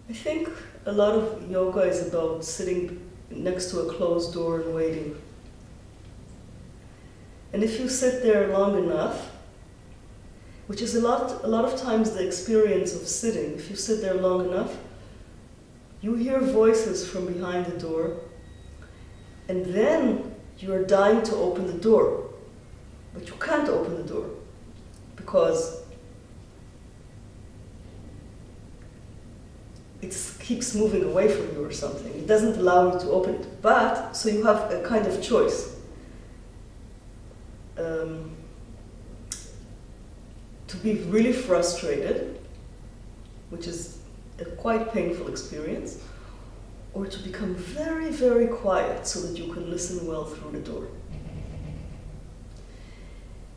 I think a lot of yoga is about sitting next to a closed door and waiting. And if you sit there long enough, which is a lot of times the experience of sitting, if you sit there long enough, you hear voices from behind the door, and then you are dying to open the door, but you can't open the door because it keeps moving away from you or something. It doesn't allow you to open it. But, so you have a kind of choice. To be really frustrated, which is a quite painful experience, or to become very, very quiet so that you can listen well through the door.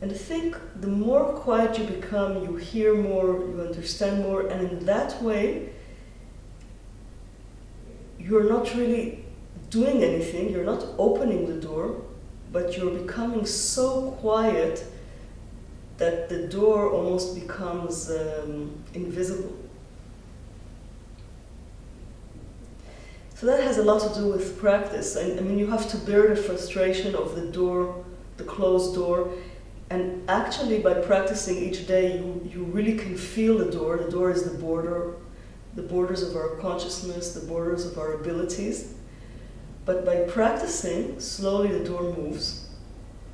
And I think the more quiet you become, you hear more, you understand more, and in that way, you're not really doing anything, you're not opening the door, but you're becoming so quiet that the door almost becomes invisible. So that has a lot to do with practice. I mean, you have to bear the frustration of the door, the closed door, and actually by practicing each day, you really can feel the door. The door is the borders of our consciousness, the borders of our abilities. But by practicing, slowly the door moves.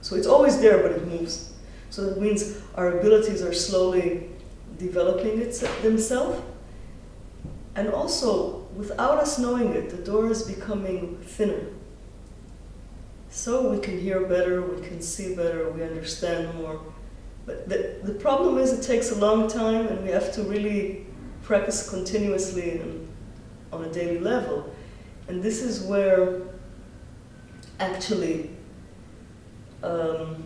So it's always there, but it moves. So that means our abilities are slowly developing themselves. And also, without us knowing it, the door is becoming thinner. So we can hear better, we can see better, we understand more. But the problem is it takes a long time, and we have to really practice continuously and on a daily level. And this is where actually the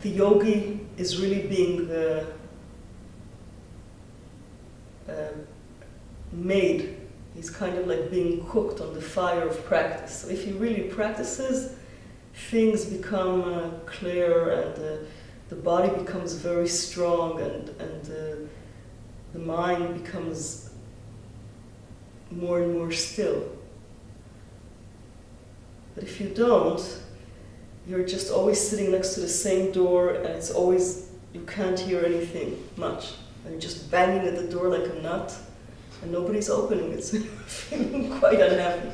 yogi is really being made. He's kind of like being cooked on the fire of practice. So if he really practices, things become clear, and the body becomes very strong, and the mind becomes more and more still. But if you don't, you're just always sitting next to the same door, and it's always, you can't hear anything much. And you're just banging at the door like a nut, and nobody's opening it, so you're feeling quite unhappy.